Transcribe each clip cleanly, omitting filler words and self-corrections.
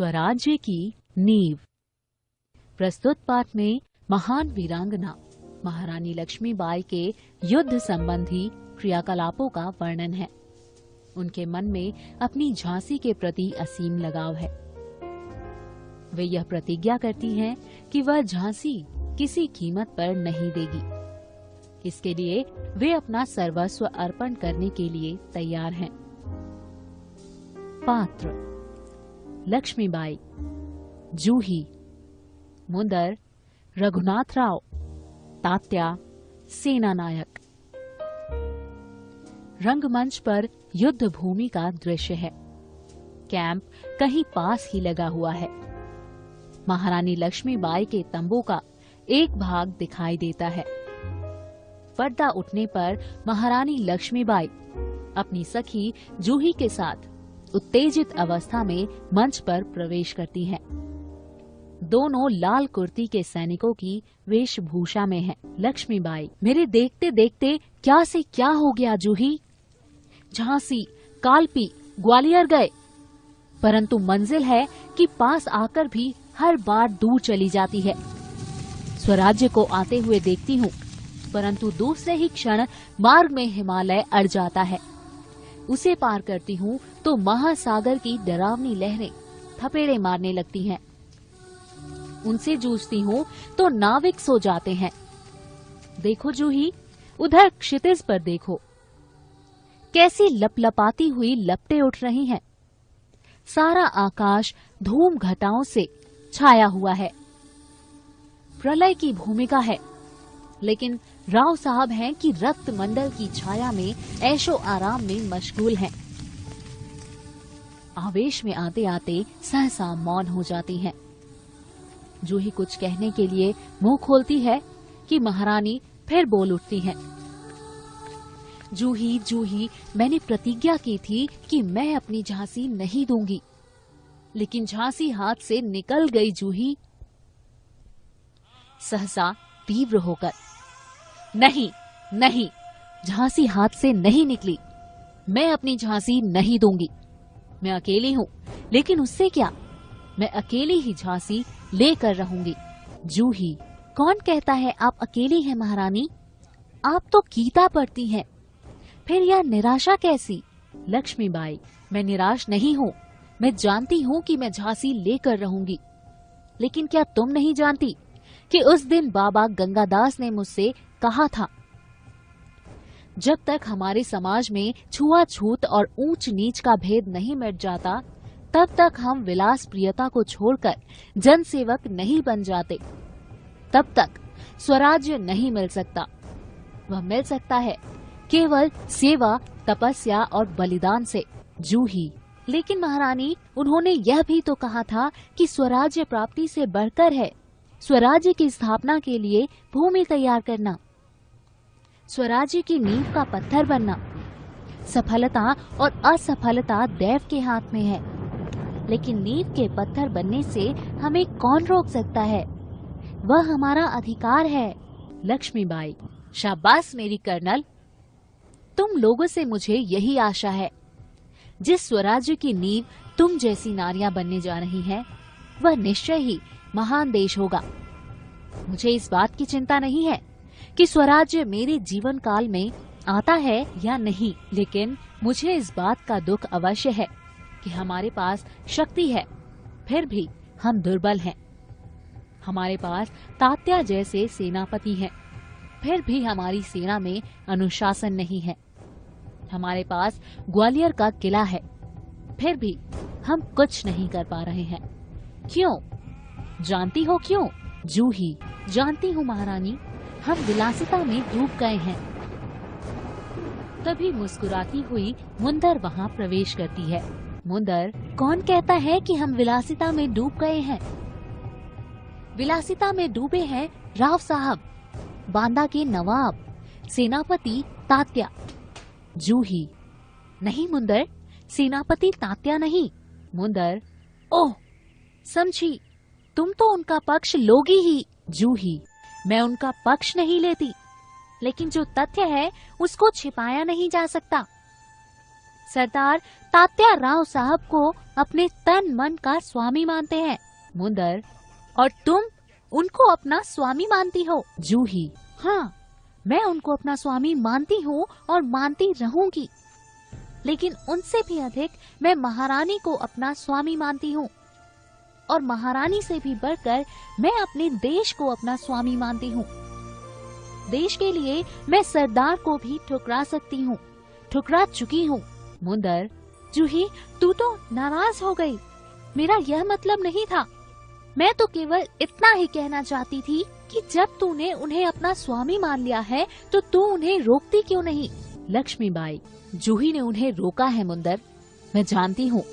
स्वराज्य की नींव। प्रस्तुत पाठ में महान वीरांगना महारानी लक्ष्मीबाई के युद्ध संबंधी क्रियाकलापों का वर्णन है। उनके मन में अपनी झांसी के प्रति असीम लगाव है। वे यह प्रतिज्ञा करती हैं कि वह झांसी किसी कीमत पर नहीं देगी। इसके लिए वे अपना सर्वस्व अर्पण करने के लिए तैयार हैं। पात्र: लक्ष्मीबाई, जूही, मुंदर, रघुनाथराव, तात्या, सेनानायक। रंगमंच पर युद्ध भूमि का दृश्य है। कैंप कहीं पास ही लगा हुआ है। महारानी लक्ष्मीबाई के तंबू का एक भाग दिखाई देता है। पर्दा उठने पर महारानी लक्ष्मीबाई अपनी सखी जूही के साथ उत्तेजित अवस्था में मंच पर प्रवेश करती हैं। दोनों लाल कुर्ती के सैनिकों की वेशभूषा में हैं। लक्ष्मीबाई: मेरे देखते देखते क्या से क्या हो गया जूही। झांसी, कालपी, ग्वालियर गए, परंतु मंजिल है कि पास आकर भी हर बार दूर चली जाती है। स्वराज्य को आते हुए देखती हूँ, परंतु दूसरे ही क्षण मार्ग में हिमालय अड़ जाता है। उसे पार करती हूँ तो महासागर की डरावनी लहरें थपेड़े मारने लगती हैं। उनसे जूझती हूँ तो नाविक सो जाते हैं। देखो जूही, उधर क्षितिज पर देखो, कैसी लपलपाती हुई लपटें उठ रही हैं। सारा आकाश धूम घटाओं से छाया हुआ है। प्रलय की भूमिका है, लेकिन राव साहब हैं कि रक्त मंडल की छाया में ऐशो आराम में मशगूल हैं। आवेश में आते आते सहसा मौन हो जाती हैं। जूही कुछ कहने के लिए मुंह खोलती है कि महारानी फिर बोल उठती हैं। जूही, जूही, मैंने प्रतिज्ञा की थी कि मैं अपनी झांसी नहीं दूंगी, लेकिन झांसी हाथ से निकल गई जूही। सहसा तीव्र होकर, नहीं नहीं, झांसी हाथ से नहीं निकली। मैं अपनी झांसी नहीं दूंगी। मैं अकेली हूँ, लेकिन उससे क्या, मैं अकेली ही झांसी लेकर रहूंगी। जूही: कौन कहता है आप अकेली हैं महारानी? आप तो गीता पढ़ती हैं, फिर यह निराशा कैसी? लक्ष्मीबाई: मैं निराश नहीं हूँ। मैं जानती हूँ कि मैं झांसी लेकर रहूंगी, लेकिन क्या तुम नहीं जानती कि उस दिन बाबा गंगादास ने मुझसे कहा था, जब तक हमारे समाज में छुआछूत और ऊंच नीच का भेद नहीं मिट जाता, तब तक हम विलास प्रियता को छोड़कर जनसेवक नहीं बन जाते। तब तक स्वराज्य नहीं मिल सकता। वह मिल सकता है केवल सेवा, तपस्या और बलिदान से। जूही: लेकिन महारानी, उन्होंने यह भी तो कहा था कि स्वराज्य प्राप्ति से बढ़कर है स्वराज्य की स्थापना के लिए भूमि तैयार करना, स्वराज्य की नींव का पत्थर बनना। सफलता और असफलता दैव के हाथ में है, लेकिन नींव के पत्थर बनने से हमें कौन रोक सकता है? वह हमारा अधिकार है। लक्ष्मीबाई: शाबाश मेरी कर्नल, तुम लोगों से मुझे यही आशा है। जिस स्वराज्य की नींव तुम जैसी नारियां बनने जा रही हैं, वह निश्चय ही महान देश होगा। मुझे इस बात की चिंता नहीं है कि स्वराज्य मेरे जीवन काल में आता है या नहीं, लेकिन मुझे इस बात का दुख अवश्य है कि हमारे पास शक्ति है, फिर भी हम दुर्बल हैं। हमारे पास तात्या जैसे सेनापति हैं, फिर भी हमारी सेना में अनुशासन नहीं है। हमारे पास ग्वालियर का किला है, फिर भी हम कुछ नहीं कर पा रहे हैं। क्यों? जानती हो क्यों? जूही: जानती हूँ महारानी, हम विलासिता में डूब गए हैं। तभी मुस्कुराती हुई मुंदर वहाँ प्रवेश करती है। मुंदर: कौन कहता है कि हम विलासिता में डूब गए हैं? विलासिता में डूबे हैं राव साहब, बांदा के नवाब, सेनापति तात्या। जूही: नहीं मुंदर, सेनापति तात्या नहीं। मुंदर: ओह समझी, तुम तो उनका पक्ष लोगी ही। जूही: मैं उनका पक्ष नहीं लेती, लेकिन जो तथ्य है उसको छिपाया नहीं जा सकता। सरदार तात्या राव साहब को अपने तन मन का स्वामी मानते हैं मुंदर, और तुम उनको अपना स्वामी मानती हो जूही। हाँ, मैं उनको अपना स्वामी मानती हूँ और मानती रहूंगी, लेकिन उनसे भी अधिक मैं महारानी को अपना स्वामी मानती हूँ, और महारानी से भी बढ़कर मैं अपने देश को अपना स्वामी मानती हूँ। देश के लिए मैं सरदार को भी ठुकरा सकती हूँ, ठुकरा चुकी हूँ मुंदर। जूही, तू तो नाराज हो गई। मेरा यह मतलब नहीं था। मैं तो केवल इतना ही कहना चाहती थी कि जब तूने उन्हें अपना स्वामी मान लिया है तो तू उन्हें रोकती क्यों नहीं। लक्ष्मीबाई, जूही ने उन्हें रोका है मुंदर। मैं जानती हूँ,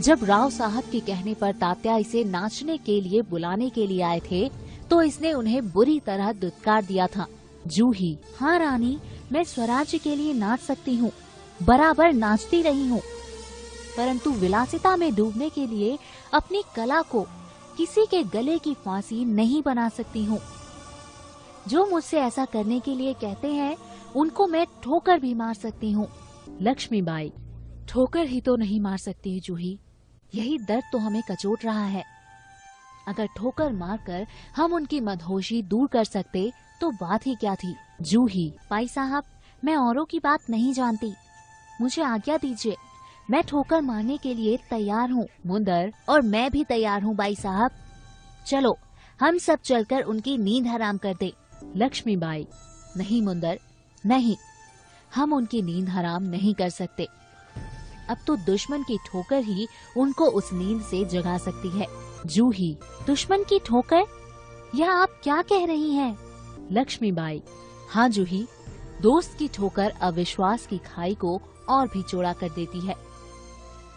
जब राव साहब के कहने पर तात्या इसे नाचने के लिए बुलाने के लिए आए थे तो इसने उन्हें बुरी तरह दुत्कार दिया था। जूही, हाँ रानी, मैं स्वराज्य के लिए नाच सकती हूँ, बराबर नाचती रही हूँ, परंतु विलासिता में डूबने के लिए अपनी कला को किसी के गले की फांसी नहीं बना सकती हूँ। जो मुझसे ऐसा करने के लिए कहते हैं उनको मैं ठोकर भी मार सकती हूँ। लक्ष्मीबाई, ठोकर ही तो नहीं मार सकती जूही, यही दर्द तो हमें कचोट रहा है। अगर ठोकर मारकर हम उनकी मदहोशी दूर कर सकते तो बात ही क्या थी। जूही, भाई साहब, मैं औरों की बात नहीं जानती, मुझे आज्ञा दीजिए, मैं ठोकर मारने के लिए तैयार हूँ मुंदर, और मैं भी तैयार हूँ भाई साहब। चलो हम सब चलकर उनकी नींद हराम कर दे। लक्ष्मीबाई, नहीं मुंदर, नहीं, हम उनकी नींद हराम नहीं कर सकते। अब तो दुश्मन की ठोकर ही उनको उस नींद से जगा सकती है। जूही, दुश्मन की ठोकर? यह आप क्या कह रही हैं? लक्ष्मीबाई, हाँ जूही, दोस्त की ठोकर अविश्वास की खाई को और भी चौड़ा कर देती है।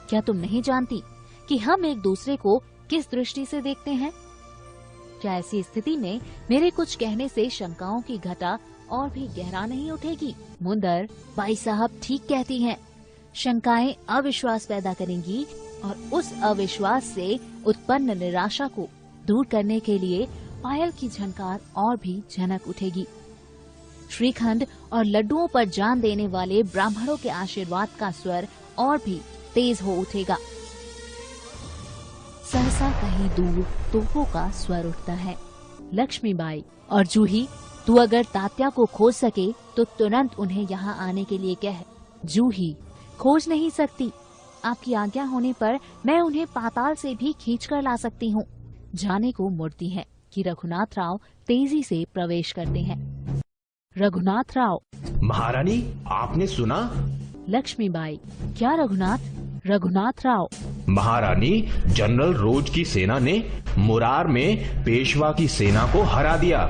क्या तुम नहीं जानती कि हम एक दूसरे को किस दृष्टि से देखते हैं? क्या ऐसी स्थिति में मेरे कुछ कहने से शंकाओं की घटा और भी गहरा नहीं उठेगी? मुंदर, भाई साहब ठीक कहती हैं, शंकाएं अविश्वास पैदा करेंगी और उस अविश्वास से उत्पन्न निराशा को दूर करने के लिए पायल की झनकार और भी झनक उठेगी। श्रीखंड और लड्डुओं पर जान देने वाले ब्राह्मणों के आशीर्वाद का स्वर और भी तेज हो उठेगा। सहसा कहीं दूर तोपों का स्वर उठता है। लक्ष्मीबाई, और जूही, तू अगर तात्या को खोज सके तो तुरंत उन्हें यहाँ आने के लिए कह। जूही, खोज नहीं सकती, आपकी आज्ञा होने पर मैं उन्हें पाताल से भी खींच कर ला सकती हूँ। जाने को मुड़ती है कि रघुनाथ राव तेजी से प्रवेश करते हैं। रघुनाथ राव, महारानी, आपने सुना? लक्ष्मीबाई, क्या रघुनाथ? रघुनाथ राव, महारानी, जनरल रोज की सेना ने मुरार में पेशवा की सेना को हरा दिया।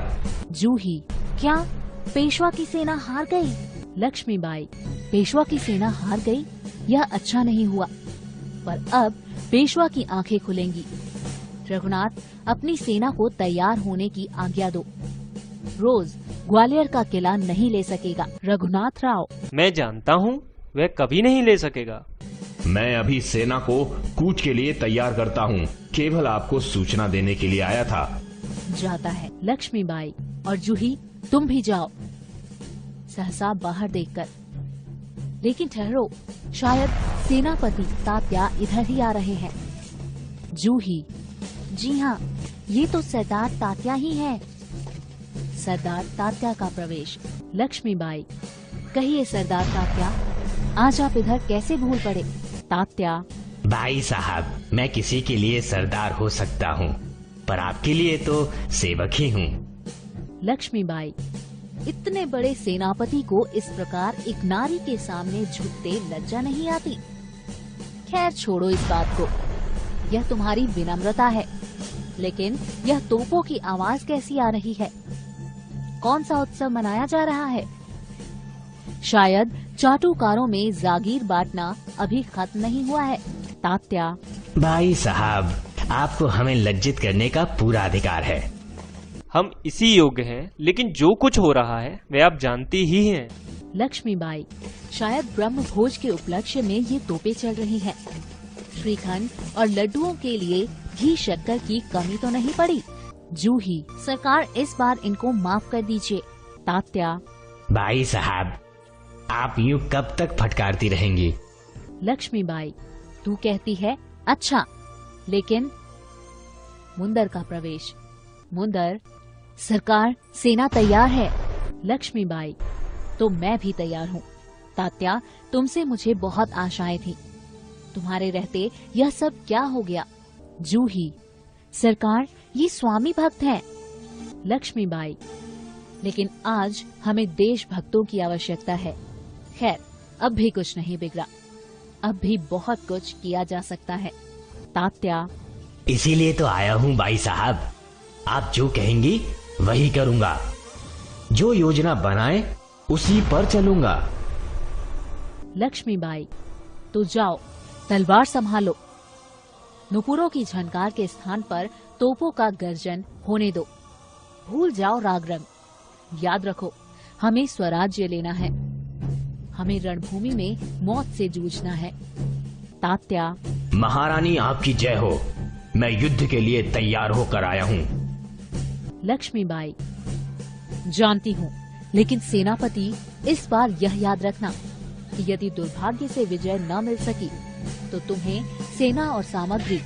जूही, क्या पेशवा की सेना हार गई? लक्ष्मीबाई, पेशवा की सेना हार गई? यह अच्छा नहीं हुआ, पर अब पेशवा की आंखें खुलेंगी। रघुनाथ, अपनी सेना को तैयार होने की आज्ञा दो। रोज ग्वालियर का किला नहीं ले सकेगा। रघुनाथ राव, मैं जानता हूँ, वह कभी नहीं ले सकेगा। मैं अभी सेना को कूच के लिए तैयार करता हूँ, केवल आपको सूचना देने के लिए आया था। जाता है। लक्ष्मीबाई, और जूही, तुम भी जाओ। सहसा बाहर देखकर, लेकिन ठहरो, शायद सेनापति तात्या इधर ही आ रहे हैं। जूही, जी हाँ, ये तो सरदार तात्या ही हैं। सरदार तात्या का प्रवेश। लक्ष्मीबाई, कहिए सरदार तात्या, आज आप इधर कैसे भूल पड़े? तात्या, भाई साहब, मैं किसी के लिए सरदार हो सकता हूँ, पर आपके लिए तो सेवक ही हूँ। लक्ष्मीबाई, इतने बड़े सेनापति को इस प्रकार एक नारी के सामने झुकते लज्जा नहीं आती? खैर छोड़ो इस बात को, यह तुम्हारी विनम्रता है, लेकिन यह तोपों की आवाज कैसी आ रही है? कौन सा उत्सव मनाया जा रहा है? शायद चाटुकारों में जागीर बांटना अभी खत्म नहीं हुआ है। तात्या, भाई साहब, आपको हमें लज्जित करने का पूरा अधिकार है। हम इसी योग्य हैं, लेकिन जो कुछ हो रहा है वे आप जानती ही हैं। लक्ष्मीबाई, शायद ब्रह्म भोज के उपलक्ष्य में ये तोपें चल रही हैं। श्रीखंड और लड्डुओं के लिए घी शक्कर की कमी तो नहीं पड़ी? जूही, सरकार इस बार इनको माफ कर दीजिए। तात्या, भाई साहब, आप यूं कब तक फटकारती रहेंगी? लक्ष्मीबाई, तू कहती है अच्छा, लेकिन मुंदर का प्रवेश। मुंदर, सरकार सेना तैयार है। लक्ष्मीबाई, तो मैं भी तैयार हूँ। तात्या, तुमसे मुझे बहुत आशाएं थी, तुम्हारे रहते यह सब क्या हो गया? जूही, सरकार ये स्वामी भक्त हैं। लक्ष्मीबाई, लेकिन आज हमें देशभक्तों की आवश्यकता है। खैर, अब भी कुछ नहीं बिगड़ा, अब भी बहुत कुछ किया जा सकता है। तात्या, इसीलिए तो आया हूँ बाई साहब, आप जो कहेंगी वही करूँगा। जो योजना बनाए उसी पर चलूंगा। लक्ष्मीबाई, तो जाओ, तलवार संभालो। नुपुरों की झनकार के स्थान पर तोपों का गर्जन होने दो। भूल जाओ राग रंग। याद रखो, हमें स्वराज्य लेना है, हमें रणभूमि में मौत से जूझना है। तात्या, महारानी आपकी जय हो, मैं युद्ध के लिए तैयार होकर आया हूँ। लक्ष्मीबाई, जानती हूँ, लेकिन सेनापति, इस बार यह याद रखना कि यदि दुर्भाग्य से विजय न मिल सकी तो तुम्हें सेना और सामग्री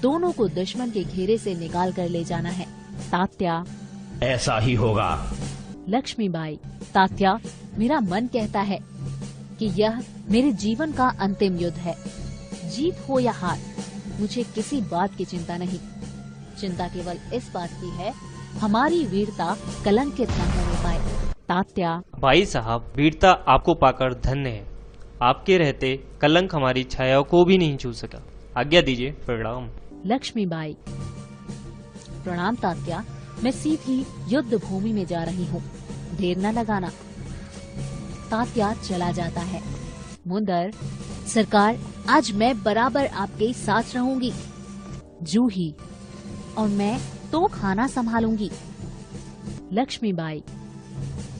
दोनों को दुश्मन के घेरे से निकाल कर ले जाना है। तात्या, ऐसा ही होगा। लक्ष्मीबाई, तात्या, मेरा मन कहता है कि यह मेरे जीवन का अंतिम युद्ध है। जीत हो या हार, मुझे किसी बात की चिंता नहीं। चिंता केवल इस बात की है, हमारी वीरता कलंकित न होने पाए। तात्या, भाई साहब, वीरता आपको पाकर धन्य है। आपके रहते कलंक हमारी छाया को भी नहीं छू सका। आज्ञा दीजिए, प्रणाम। लक्ष्मीबाई, प्रणाम तात्या, मैं सीधी युद्ध भूमि में जा रही हूँ, देर न लगाना। तात्या चला जाता है। मुंदर, सरकार, आज मैं बराबर आपके साथ रहूंगी। जूही, और मैं तो खाना संभालूंगी। लक्ष्मीबाई,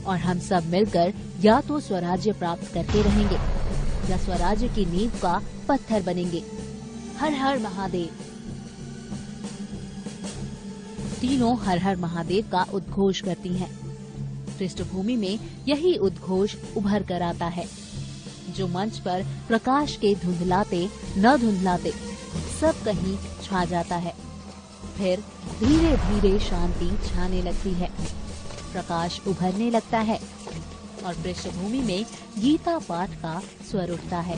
और हम सब मिलकर या तो स्वराज्य प्राप्त करते रहेंगे या स्वराज्य की नींव का पत्थर बनेंगे। हर हर महादेव। तीनों हर हर महादेव का उद्घोष करती हैं। पृष्ठभूमि में यही उद्घोष उभर कर आता है, जो मंच पर प्रकाश के धुंधलाते न धुंधलाते सब कहीं छा जाता है। फिर धीरे धीरे शांति छाने लगती है, प्रकाश उभरने लगता है और पृष्ठभूमि में गीता पाठ का स्वर उठता है।